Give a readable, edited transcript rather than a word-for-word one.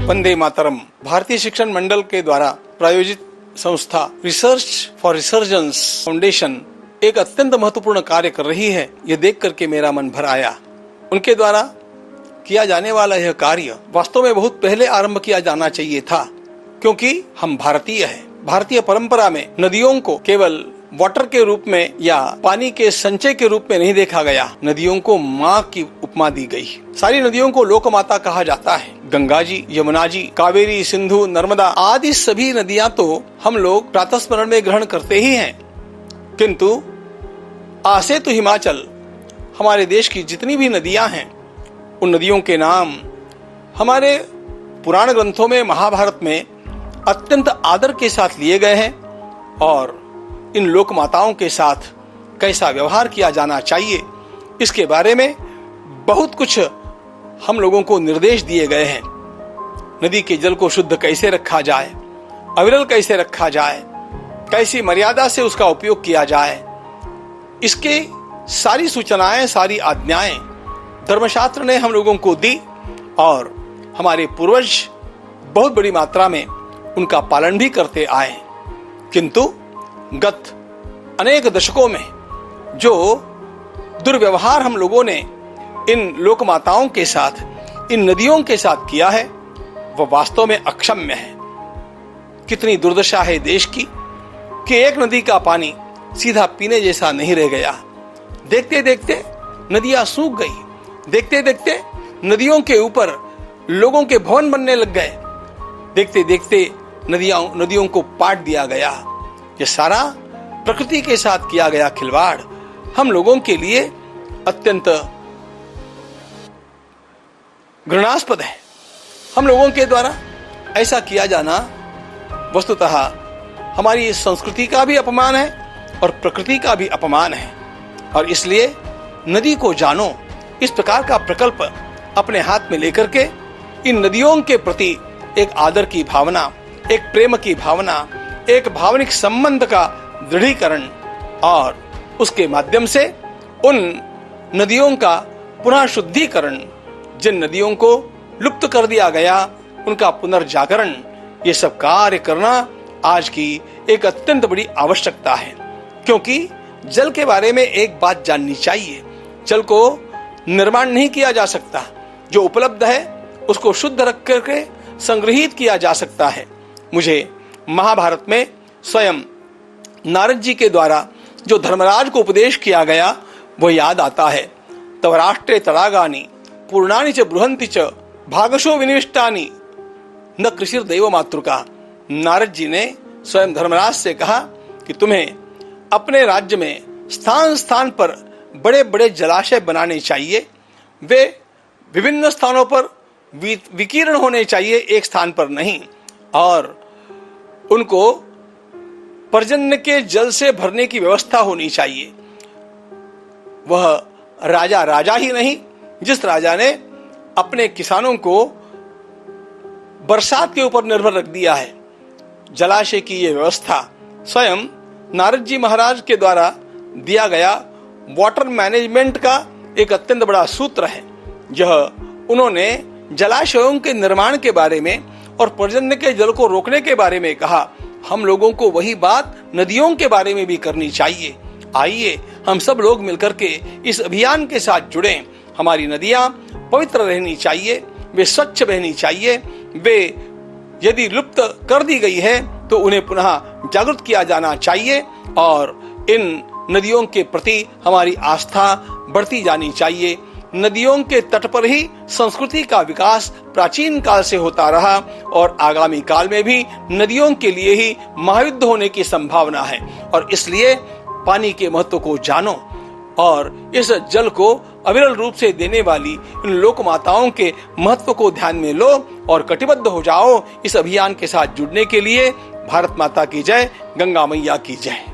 वंदे मातरम भारतीय शिक्षण मंडल के द्वारा प्रायोजित संस्था रिसर्च फॉर रिसर्जेंस फाउंडेशन एक अत्यंत महत्वपूर्ण कार्य कर रही है। यह देख करके मेरा मन भर आया। उनके द्वारा किया जाने वाला यह कार्य वास्तव में बहुत पहले आरंभ किया जाना चाहिए था, क्योंकि हम भारतीय हैं। भारतीय परंपरा में नदियों को केवल वाटर के रूप में या पानी के संचय के रूप में नहीं देखा गया। नदियों को माँ की उपमा दी गई। सारी नदियों को लोक माता कहा जाता है। गंगा जी, यमुना जी, कावेरी, सिंधु, नर्मदा आदि सभी नदियां तो हम लोग प्रातःस्मरण में ग्रहण करते ही हैं, किंतु आसे तो हिमाचल हमारे देश की जितनी भी नदियां हैं, उन नदियों के नाम हमारे पुराण ग्रंथों में, महाभारत में अत्यंत आदर के साथ लिए गए हैं और इन लोक माताओं के साथ कैसा व्यवहार किया जाना चाहिए, इसके बारे में बहुत कुछ हम लोगों को निर्देश दिए गए हैं। नदी के जल को शुद्ध कैसे रखा जाए, अविरल कैसे रखा जाए, कैसी मर्यादा से उसका उपयोग किया जाए, इसके सारी सूचनाएं, सारी आज्ञाएं धर्मशास्त्र ने हम लोगों को दी और हमारे पूर्वज बहुत बड़ी मात्रा में उनका पालन भी करते आए। किंतु गत अनेक दशकों में जो दुर्व्यवहार हम लोगों ने इन लोक माताओं के साथ, इन नदियों के साथ किया है, वह वास्तव में अक्षम्य है। कितनी दुर्दशा है देश की कि एक नदी का पानी सीधा पीने जैसा नहीं रह गया। देखते देखते नदियां सूख गई। देखते देखते नदियों के ऊपर लोगों के भवन बनने लग गए। देखते देखते नदियों को पाट दिया गया। ये सारा प्रकृति के साथ किया गया खिलवाड़ हम लोगों के लिए अत्यंत घृणास्पद है। हम लोगों के द्वारा ऐसा किया जाना वस्तुतः हमारी इस संस्कृति का भी अपमान है और प्रकृति का भी अपमान है। और इसलिए नदी को जानो, इस प्रकार का प्रकल्प अपने हाथ में लेकर के इन नदियों के प्रति एक आदर की भावना, एक प्रेम की भावना, एक भावनिक संबंध का दृढ़ीकरण और उसके माध्यम से उन नदियों का पुनः शुद्धिकरण, जिन नदियों को लुप्त कर दिया गया उनका पुनर्जागरण, ये सब कार्य करना आज की एक अत्यंत बड़ी आवश्यकता है। क्योंकि जल के बारे में एक बात जाननी चाहिए, जल को निर्माण नहीं किया जा सकता। जो उपलब्ध है उसको शुद्ध रख करके संग्रहित किया जा सकता है। मुझे महाभारत में स्वयं नारद जी के द्वारा जो धर्मराज को उपदेश किया गया वह याद आता है। तव राष्ट्रे तड़ागानि पूर्णानि च बृहन्ति च भागशो विनिविष्टानि न कृषिर दैव मातृका। नारद जी ने स्वयं धर्मराज से कहा कि तुम्हें अपने राज्य में स्थान स्थान पर बड़े बड़े जलाशय बनाने चाहिए। वे विभिन्न स्थानों पर विकीर्ण होने चाहिए, एक स्थान पर नहीं। और उनको पर्जन्य के जल से भरने की व्यवस्था होनी चाहिए। वह राजा राजा ही नहीं, जिस राजा ने अपने किसानों को बरसात के ऊपर निर्भर रख दिया है। जलाशय की यह व्यवस्था स्वयं नारद जी महाराज के द्वारा दिया गया वाटर मैनेजमेंट का एक अत्यंत बड़ा सूत्र है। यह उन्होंने जलाशयों के निर्माण के बारे में और पर्जन्य के जल को रोकने के बारे में कहा। हम लोगों को वही बात नदियों के बारे में भी करनी चाहिए। आइए हम सब लोग मिलकर के इस अभियान के साथ जुड़ें। हमारी नदियां पवित्र रहनी चाहिए, वे स्वच्छ बहनी चाहिए। वे यदि लुप्त कर दी गई है तो उन्हें पुनः जागृत किया जाना चाहिए और इन नदियों के प्रति हमारी आस्था बढ़ती जानी चाहिए। नदियों के तट पर ही संस्कृति का विकास प्राचीन काल से होता रहा और आगामी काल में भी नदियों के लिए ही महायुद्ध होने की संभावना है। और इसलिए पानी के महत्व को जानो और इस जल को अविरल रूप से देने वाली इन लोक माताओं के महत्व को ध्यान में लो और कटिबद्ध हो जाओ इस अभियान के साथ जुड़ने के लिए। भारत माता की जय, गंगा मैया की जय।